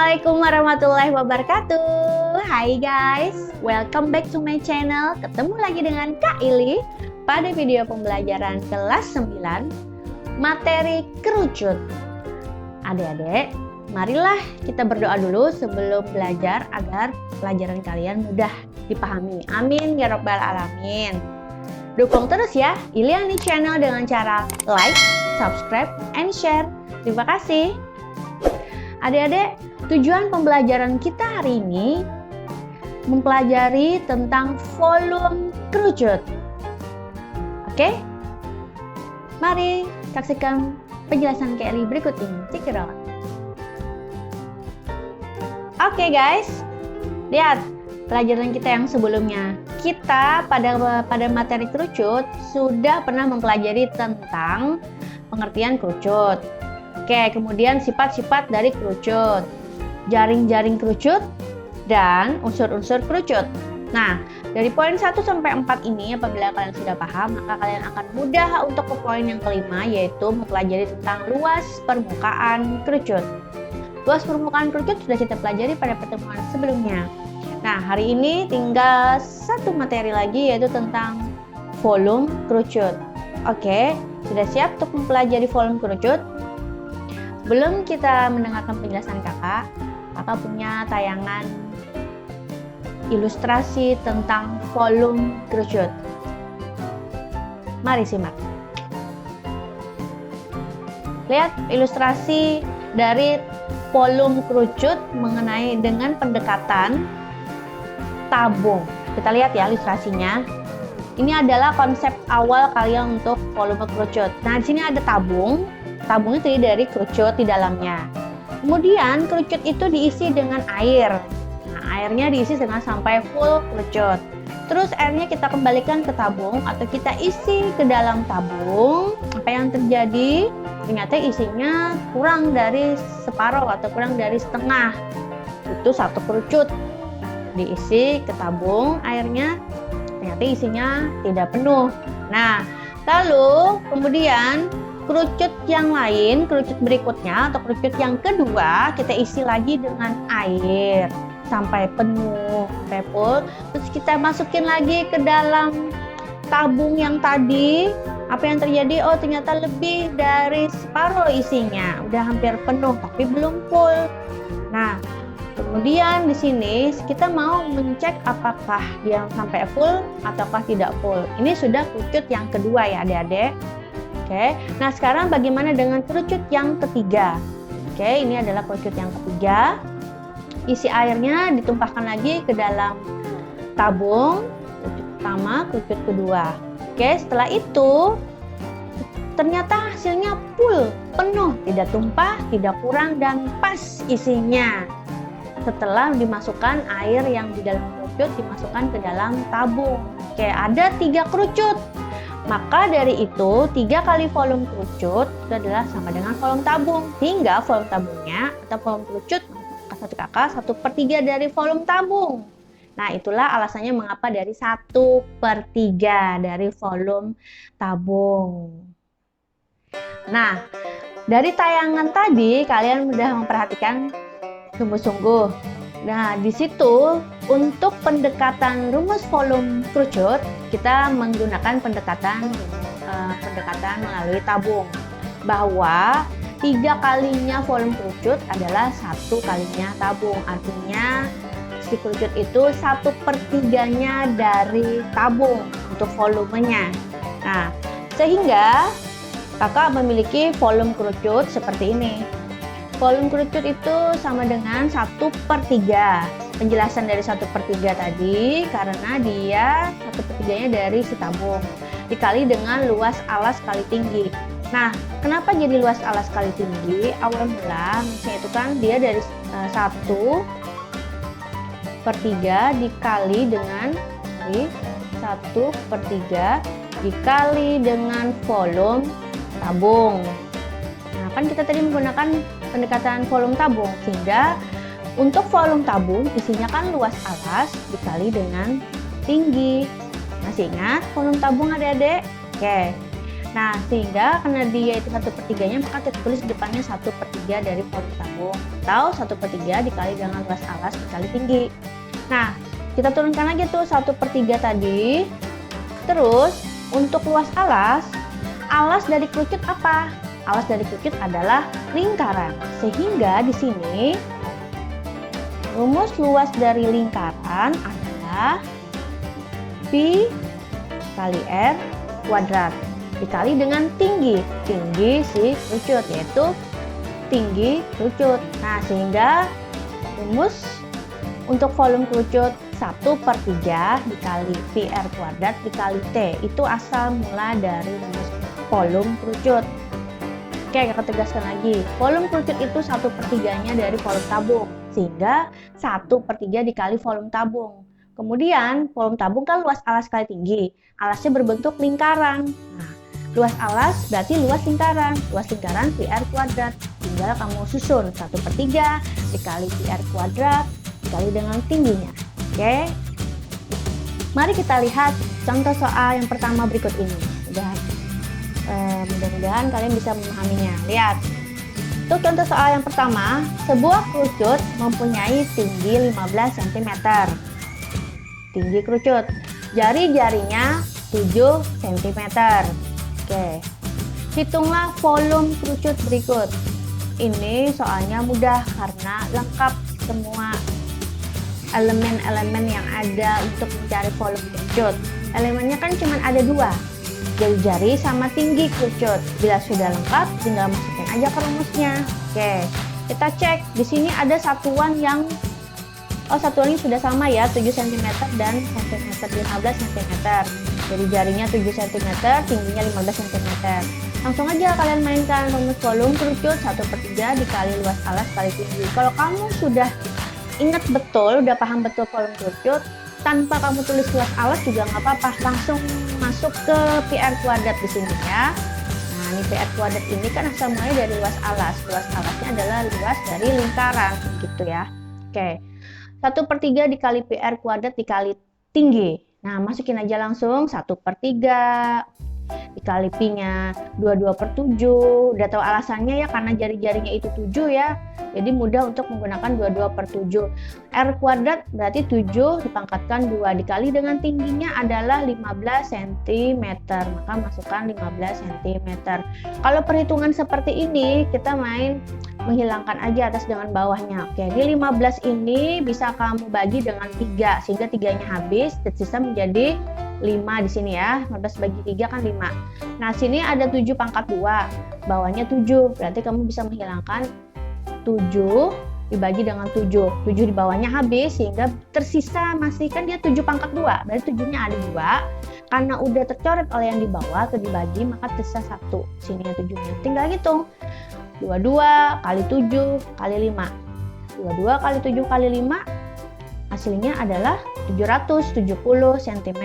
Assalamualaikum warahmatullahi wabarakatuh. Hai guys, welcome back to my channel. Ketemu lagi dengan Kak Ili pada video pembelajaran kelas 9 materi kerucut. Adik-adik, marilah kita berdoa dulu sebelum belajar agar pelajaran kalian mudah dipahami. Amin ya rabbal alamin. Dukung terus ya Iliani channel dengan cara like, subscribe, and share. Terima kasih. Adik-adik, tujuan pembelajaran kita hari ini mempelajari tentang volume kerucut. Oke? Mari saksikan penjelasan Kelly berikut ini. Check it out. Oke guys, lihat pelajaran kita yang sebelumnya. Kita pada materi kerucut sudah pernah mempelajari tentang pengertian kerucut. Oke, kemudian sifat-sifat dari kerucut, jaring-jaring kerucut, dan unsur-unsur kerucut. Nah, dari poin 1 sampai 4 ini apabila kalian sudah paham, maka kalian akan mudah untuk ke poin yang kelima, yaitu mempelajari tentang luas permukaan kerucut. Luas permukaan kerucut sudah kita pelajari pada pertemuan sebelumnya. Nah, hari ini tinggal satu materi lagi, yaitu tentang volume kerucut. Oke, sudah siap untuk mempelajari volume kerucut? Sebelum kita mendengarkan penjelasan kakak punya tayangan ilustrasi tentang volume kerucut. Mari simak. Lihat ilustrasi dari volume kerucut mengenai dengan pendekatan tabung. Kita lihat ya ilustrasinya. Ini adalah konsep awal kalian untuk volume kerucut. Nah, di sini ada tabung. Tabungnya terdiri dari kerucut di dalamnya. Kemudian kerucut itu diisi dengan air. Nah, airnya diisi dengan sampai full kerucut. Terus airnya kita kembalikan ke tabung atau kita isi ke dalam tabung. Apa yang terjadi? Ternyata isinya kurang dari separuh atau kurang dari setengah. Itu satu kerucut. Diisi ke tabung airnya, ternyata isinya tidak penuh. Nah, lalu kemudian kerucut yang lain, kerucut berikutnya atau kerucut yang kedua kita isi lagi dengan air sampai penuh, sampai full. Terus kita masukin lagi ke dalam tabung yang tadi. Apa yang terjadi? Oh, ternyata lebih dari separuh isinya, udah hampir penuh tapi belum full. Nah, kemudian di sini kita mau mencek apakah dia sampai full ataukah tidak full. Ini sudah kerucut yang kedua ya adik-adik. Oke, nah sekarang bagaimana dengan kerucut yang ketiga? Oke, ini adalah kerucut yang ketiga. Isi airnya ditumpahkan lagi ke dalam tabung, kerucut pertama, kerucut kedua. Oke, setelah itu ternyata hasilnya full, penuh, tidak tumpah, tidak kurang, dan pas isinya. Setelah dimasukkan air yang di dalam kerucut dimasukkan ke dalam tabung. Oke, ada 3 kerucut. Maka dari itu 3 kali volume kerucut itu adalah sama dengan volume tabung. Hingga volume tabungnya atau volume kerucut satu kakak 1/3 dari volume tabung. Nah, itulah alasannya mengapa dari 1/3 dari volume tabung. Nah, dari tayangan tadi kalian sudah memperhatikan sungguh-sungguh. Nah, di situ untuk pendekatan rumus volume kerucut kita menggunakan pendekatan melalui tabung, bahwa 3 kalinya volume kerucut adalah 1 kalinya tabung. Artinya si kerucut itu 1/3-nya dari tabung untuk volumenya. Nah, sehingga kakak memiliki volume kerucut seperti ini. Volume kerucut itu sama dengan 1/3. Penjelasan dari 1/3 tadi karena dia 1/3-nya dari si tabung dikali dengan luas alas kali tinggi. Nah, kenapa jadi luas alas kali tinggi? Awal mula maksudnya itu kan dia dari 1/3 dikali dengan 1/3 dikali dengan volume tabung. Nah, kan kita tadi menggunakan pendekatan volume tabung, sehingga untuk volume tabung isinya kan luas alas dikali dengan tinggi. Masih ingat volume tabung adik-adik? Oke. Nah, sehingga karena dia itu 1/3-nya, maka kita tulis depannya 1/3 dari volume tabung, atau 1/3 dikali dengan luas alas dikali tinggi. Nah, kita turunkan lagi tuh 1/3 tadi. Terus untuk luas alas dari kerucut apa? Alas dari kerucut adalah lingkaran. Sehingga di sini rumus luas dari lingkaran adalah pi kali r kuadrat dikali dengan tinggi si kerucut, yaitu tinggi kerucut. Nah, sehingga rumus untuk volume kerucut 1/3 dikali pi r kuadrat dikali T itu asal mula dari rumus volume kerucut. Oke, kita tegaskan lagi. Volume kerucut itu 1/3-nya dari volume tabung, sehingga 1/3 dikali volume tabung. Kemudian volume tabung kan luas alas kali tinggi, alasnya berbentuk lingkaran. Nah, luas alas berarti luas lingkaran pi r kuadrat. Tinggal kamu susun 1/3 dikali pi r kuadrat dikali dengan tingginya. Oke, mari kita lihat contoh soal yang pertama berikut ini. Mudah-mudahan kalian bisa memahaminya. Lihat, untuk contoh soal yang pertama, sebuah kerucut mempunyai tinggi 15 cm. Tinggi kerucut, jari-jarinya 7 cm. Oke, hitunglah volume kerucut berikut. Ini soalnya mudah karena lengkap semua elemen-elemen yang ada untuk mencari volume kerucut. Elemennya kan cuma ada 2, jari-jari sama tinggi kerucut. Bila sudah lengkap, tinggal masukin aja ke rumusnya. Oke, kita cek. Di sini ada satuan yang satuannya sudah sama ya, 7 cm dan cm 15 cm. Jadi jarinya 7 cm, tingginya 15 cm. Langsung aja kalian mainkan rumus volume kerucut 1/3 dikali luas alas kali tinggi. Kalau kamu sudah ingat betul, udah paham betul volume kerucut, tanpa kamu tulis luas alas juga nggak apa-apa, langsung masuk ke pi r kuadrat di sini ya. Nah, ini pi r kuadrat ini kan asal mulanya dari luas alas. Luas alasnya adalah luas dari lingkaran, gitu ya. Oke, 1/3 dikali pi r kuadrat dikali tinggi. Nah, masukin aja langsung 1/3 dikali pi-nya 22/7. Udah tahu alasannya ya, karena jari-jarinya itu 7 ya. Jadi mudah untuk menggunakan 22/7. R kuadrat berarti 7 dipangkatkan 2 dikali dengan tingginya adalah 15 cm. Maka masukkan 15 cm. Kalau perhitungan seperti ini, kita main menghilangkan aja atas dengan bawahnya. Oke, di 15 ini bisa kamu bagi dengan 3 sehingga 3-nya habis, tersisa menjadi 5 di sini ya. 15 bagi 3 kan 5. Nah, sini ada 7 pangkat 2, bawahnya 7. Berarti kamu bisa menghilangkan 7 dibagi dengan 7. 7 di bawahnya habis sehingga tersisa masih kan dia 7 pangkat 2. Berarti 7-nya ada 2. Karena udah tercoret oleh yang di bawah ke dibagi, maka tersisa 1. Sini 7-nya. Tinggal hitung. 22 kali 7 kali 5. 22 kali 7 kali 5 hasilnya adalah 770 cm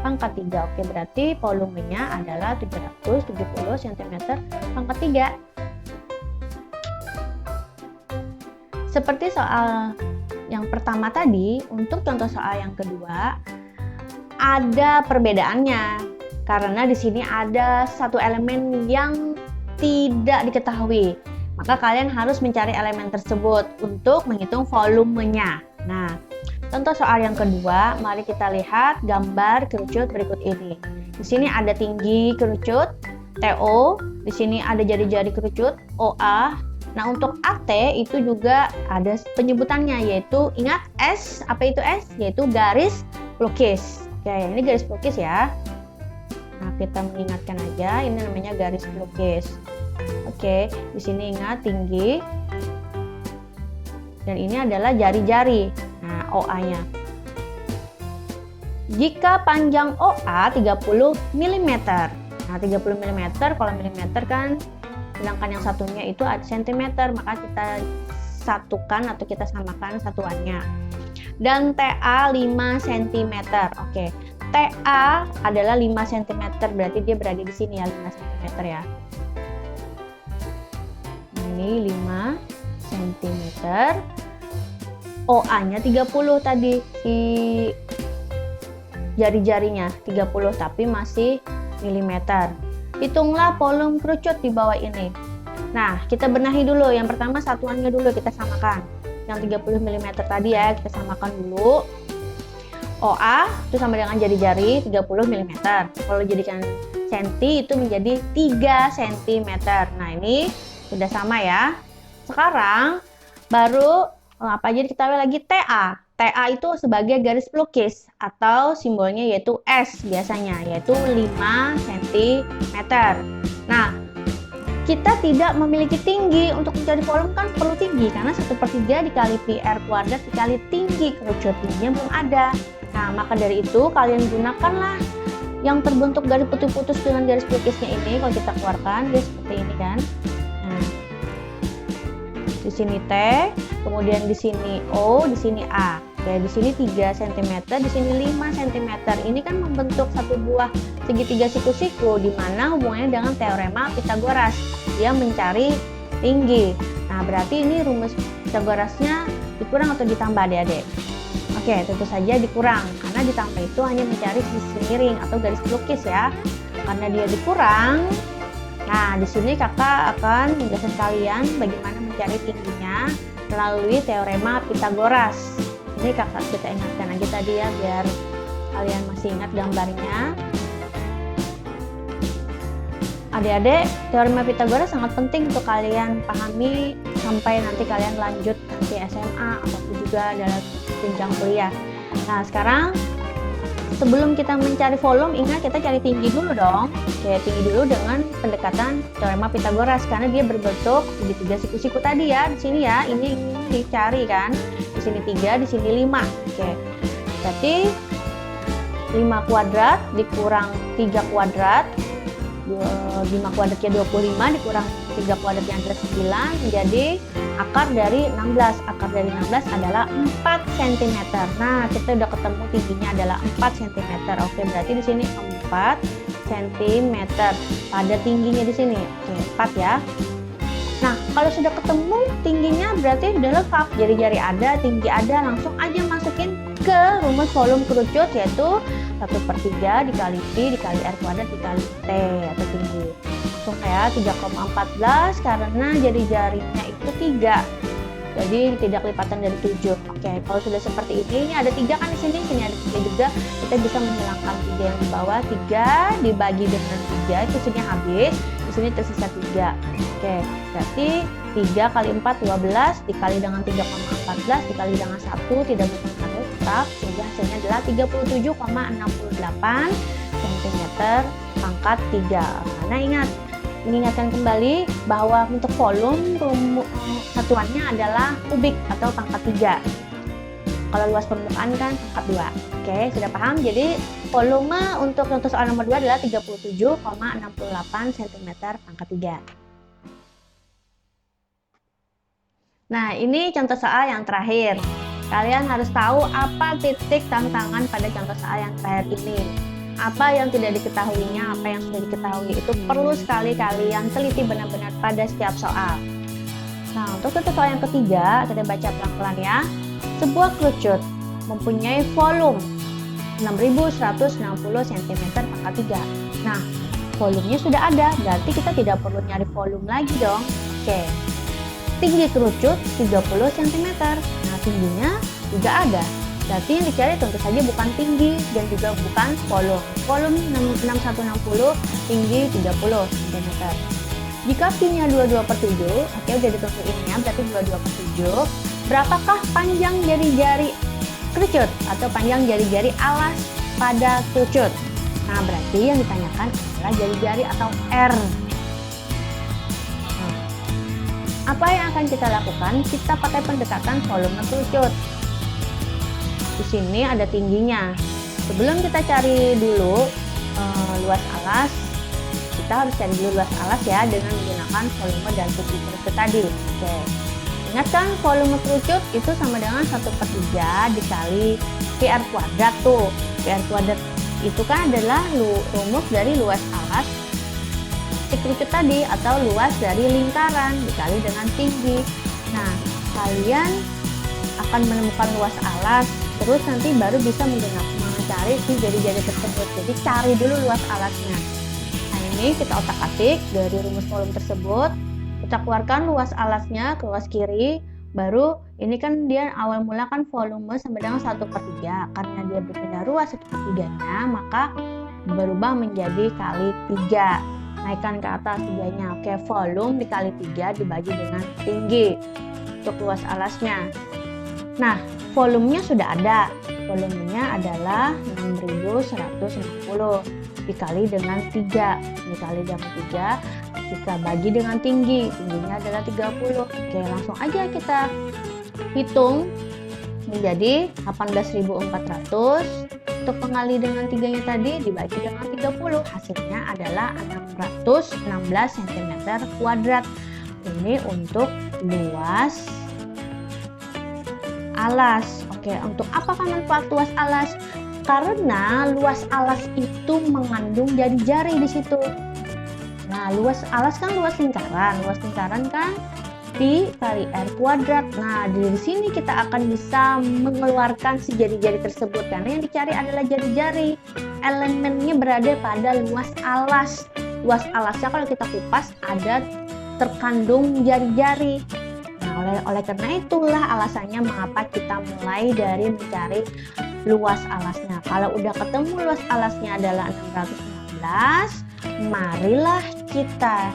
pangkat 3. Oke, berarti volumenya adalah 770 cm pangkat 3. Seperti soal yang pertama tadi, untuk contoh soal yang kedua ada perbedaannya karena di sini ada satu elemen yang tidak diketahui. Maka kalian harus mencari elemen tersebut untuk menghitung volumenya. Nah, contoh soal yang kedua, mari kita lihat gambar kerucut berikut ini. Di sini ada tinggi kerucut TO, di sini ada jari-jari kerucut OA. Nah, untuk AT itu juga ada penyebutannya, yaitu ingat S, apa itu S? Yaitu garis pelukis. Oke, ini garis pelukis ya. Nah, kita mengingatkan aja, ini namanya garis pelukis. Oke, di sini ingat tinggi. Dan ini adalah jari-jari. Nah, OA-nya. Jika panjang OA 30 mm. Nah, 30 mm, kalau mm kan, sedangkan yang satunya itu ada cm, maka kita satukan atau kita samakan satuannya. Dan TA 5 cm. Oke, TA adalah 5 cm, berarti dia berada di sini ya, 5 cm ya. Ini 5 cm. OA-nya 30 tadi, si jari-jarinya 30 tapi masih milimeter. hitunglah volume kerucut di bawah ini. Nah, kita benahi dulu. Yang pertama satuannya dulu kita samakan. Yang 30 mm tadi ya, kita samakan dulu. OA itu sama dengan jari-jari 30 mm. Kalau jadikan senti itu menjadi 3 cm. Nah, ini sudah sama ya. Sekarang baru apa aja diketahui lagi TA. TA itu sebagai garis pelukis atau simbolnya yaitu S biasanya, yaitu 5 cm. Nah, kita tidak memiliki tinggi. Untuk mencari volume kan perlu tinggi, karena 1/3 dikali pi r kuadrat dikali tinggi kerucut, tingginya belum ada. Nah, maka dari itu kalian gunakanlah yang terbentuk garis putus-putus dengan garis pelukisnya ini. Kalau kita keluarkan dia seperti ini kan. Nah, di sini T, kemudian di sini O, di sini A. Ya, di sini 3 cm, di sini 5 cm. Ini kan membentuk satu buah segitiga siku-siku, di mana hubungannya dengan teorema Pitagoras. Dia mencari tinggi. Nah, berarti ini rumus Pitagorasnya dikurang atau ditambah adik-adik? Oke, tentu saja dikurang, karena ditambah itu hanya mencari sisi miring atau garis pelukis ya. Karena dia dikurang, nah di sini kakak akan menjelaskan kalian bagaimana mencari tingginya melalui teorema Pitagoras. Ini kakak kita ingatkan aja tadi ya, biar kalian masih ingat gambarnya. Adik-adik, teorema Pitagoras sangat penting untuk kalian pahami sampai nanti kalian lanjut nanti SMA ataupun juga dalam jenjang kuliah. Nah, sekarang sebelum kita mencari volume, ingat kita cari tinggi dulu dong. Oke, tinggi dulu dengan pendekatan teorema Pitagoras, karena dia berbentuk segitiga siku-siku tadi ya. Di sini ya, ini dicari kan. Di sini 3, di sini 5. Oke. Berarti 5 kuadrat dikurang 3 kuadrat. 5 kuadratnya 25 dikurang 3 kuadratnya adalah 9, menjadi akar dari 16. Akar dari 16 adalah 4 cm. Nah, kita udah ketemu tingginya adalah 4 cm. Oke, berarti di sini 4 cm. Pada tingginya di sini. Oke, 4 ya. Nah, kalau sudah ketemu tingginya berarti sudah lengkap. Jari-jari ada, tinggi ada, langsung aja masukin ke rumus volume kerucut, yaitu 1/3 dikali pi dikali r kuadrat dikali t atau tinggi. Langsung kayak 3,14 karena jari-jarinya itu 3. Jadi tidak lipatan dari 7. Oke, kalau sudah seperti ini ada 3 kan di sini ada 3 juga. Kita bisa menghilangkan 3 yang di bawah. 3 dibagi dengan 3 itu sini habis. Di sini tersisa 3. Oke, berarti 3 kali 4 12 dikali dengan 3,14 dikali dengan 1 tidak berkurang tetap, sehingga hasilnya adalah 37,68 cm pangkat 3. Nah, mengingatkan kembali bahwa untuk volume satuannya adalah kubik atau pangkat 3. Kalau luas permukaan kan pangkat 2. Oke, sudah paham? Jadi volume untuk contoh soal nomor 2 adalah 37,68 cm pangkat 3. Nah, ini contoh soal yang terakhir. Kalian harus tahu apa titik tantangan pada contoh soal yang terakhir ini. Apa yang tidak diketahuinya, apa yang sudah diketahui, itu perlu sekali kalian teliti benar-benar pada setiap soal. Nah, untuk contoh soal yang ketiga, kita baca pelan-pelan ya. Sebuah kerucut mempunyai volume 6160 cm pangkat 3. Nah, volumenya sudah ada, berarti kita tidak perlu nyari volume lagi dong. Oke. Tinggi kerucut 30 cm. Nah, tingginya juga ada. Berarti yang dicari tentu saja bukan tinggi dan juga bukan volume. Volume 6160, tinggi 30 cm. Jika pi-nya 22/7, oke udah ditentuin ya, berarti 22/7. Berapakah panjang jari-jari kerucut atau panjang jari-jari alas pada kerucut? Nah, berarti yang ditanyakan adalah jari-jari atau R. Apa yang akan kita lakukan? Kita pakai pendekatan volume kerucut. Di sini ada tingginya. Sebelum kita cari dulu luas alas, kita harus cari dulu luas alas ya dengan menggunakan volume dan tinggi kerucut tadi. Oke. Ingatkan volume kerucut itu sama dengan 1/3 dikali PR kuadrat tuh. PR kuadrat itu kan adalah rumus dari luas alas kerucut tadi atau luas dari lingkaran dikali dengan tinggi. Nah, kalian akan menemukan luas alas, terus nanti baru bisa mencari si jari-jari tersebut. Jadi cari dulu luas alasnya. Nah, ini kita otak-atik dari rumus volume tersebut. Kita keluarkan luas alasnya ke luas kiri. Baru ini kan dia awal mula kan volume sama dengan 1/3. Karena dia berpindah ruas 1/3-nya, maka berubah menjadi kali 3. Naikkan ke atas 3-nya. Oke, volume dikali 3 dibagi dengan tinggi untuk luas alasnya. Nah, volumenya sudah ada. Volumenya adalah 6.160 dikali dengan 3. Dikali dengan 3, kita bagi dengan tinggi. Tingginya adalah 30. Oke, langsung aja kita hitung menjadi 18.400. Untuk pengali dengan 3-nya tadi dibagi dengan 30. Hasilnya adalah 616 cm². Ini untuk luas alas. Oke, untuk apakah manfaat luas alas? Karena luas alas itu mengandung jari-jari di situ. Nah, luas alas kan luas lingkaran. Luas lingkaran kan dikali R². Nah, di sini kita akan bisa mengeluarkan si jari-jari tersebut karena yang dicari adalah jari-jari. Elemennya berada pada luas alas. Luas alasnya kalau kita kupas ada terkandung jari-jari. Nah, oleh karena itulah alasannya mengapa kita mulai dari mencari luas alasnya. Kalau udah ketemu luas alasnya adalah 616, marilah kita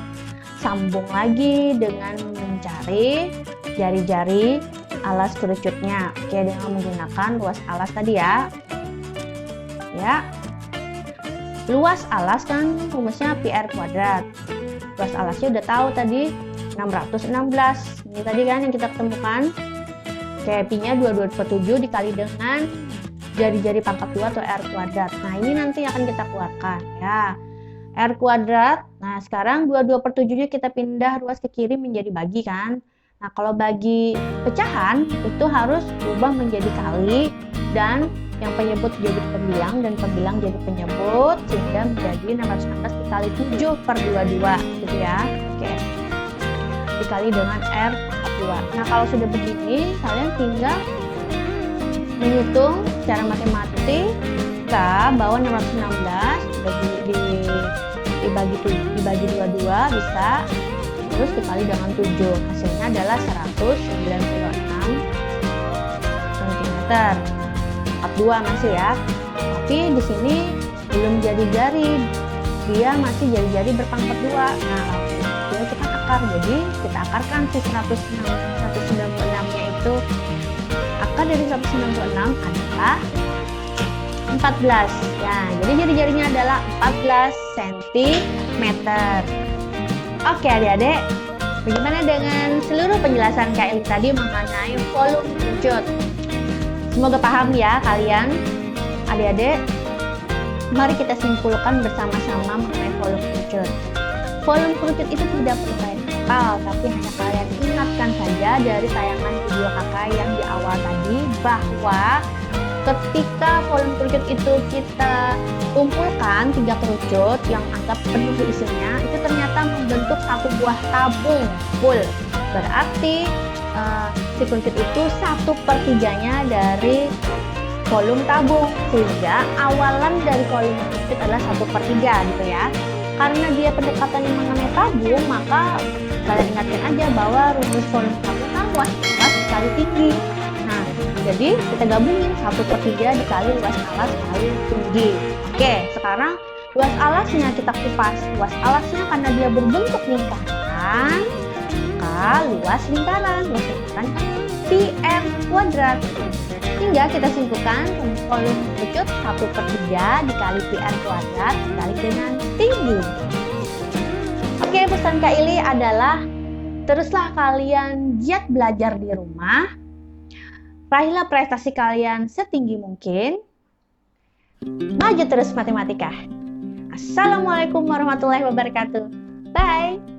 sambung lagi dengan mencari jari-jari alas kerucutnya. Oke, dengan menggunakan luas alas tadi ya. Ya. Luas alas kan rumusnya PR². Luas alasnya udah tahu tadi 616. Ini tadi kan yang kita ketemukan. Oke, pi-nya 22/7 dikali dengan jari-jari pangkat 2 atau R². Nah, ini nanti akan kita keluarkan ya. R². Nah, sekarang 22/7-nya kita pindah ruas ke kiri menjadi bagi kan. Nah, kalau bagi pecahan itu harus ubah menjadi kali dan yang penyebut jadi pembilang dan pembilang jadi penyebut sehingga menjadi 616 dikali 7/22 gitu ya. Oke. Dikali dengan R². Nah, kalau sudah begini, kalian tinggal menghitung secara matematika bahwa 616 dibagi 22 bisa, terus dikali dengan 7. Hasilnya adalah 196 cm. 42 masih ya. Tapi di sini belum jari-jari. Dia masih jari-jari berpangkat 2. Nah, kita akar. Jadi kita akarkan si 196-nya itu. Akar dari 196 adalah 14. Ya, jadi jari-jarinya adalah 14 cm. Oke adik-adik, bagaimana dengan seluruh penjelasan Kak Eli tadi mengenai volume kerucut? Semoga paham ya kalian. Adik-adik, mari kita simpulkan bersama-sama mengenai volume kerucut. Volume kerucut itu tidak perlu kalian hafal, tapi hanya kalian ingatkan saja dari tayangan video kakak yang di awal tadi bahwa ketika volume kerucut itu kita kumpulkan 3 kerucut yang anggap penuh isinya, itu ternyata membentuk satu buah tabung full. Berarti si kerucut itu 1/3-nya dari volume tabung, sehingga awalan dari volume kerucut adalah 1/3 gitu ya. Karena dia pendekatannya mengenai tabung, maka kalian ingatkan aja bahwa rumus volume tabung kan luas alas dikali tinggi. Nah, jadi kita gabungin 1/3 dikali luas alas kali tinggi. Oke, sekarang luas alasnya kita kupas. Luas alasnya karena dia berbentuk lingkaran, maka luas lingkaran kan PR². Hingga kita simpulkan volume kerucut 1/3 dikali PR² dikali dengan tinggi. Oke, pesan Kak Eli adalah teruslah kalian giat belajar di rumah. Raihlah prestasi kalian setinggi mungkin. Maju terus matematika. Assalamualaikum warahmatullahi wabarakatuh. Bye.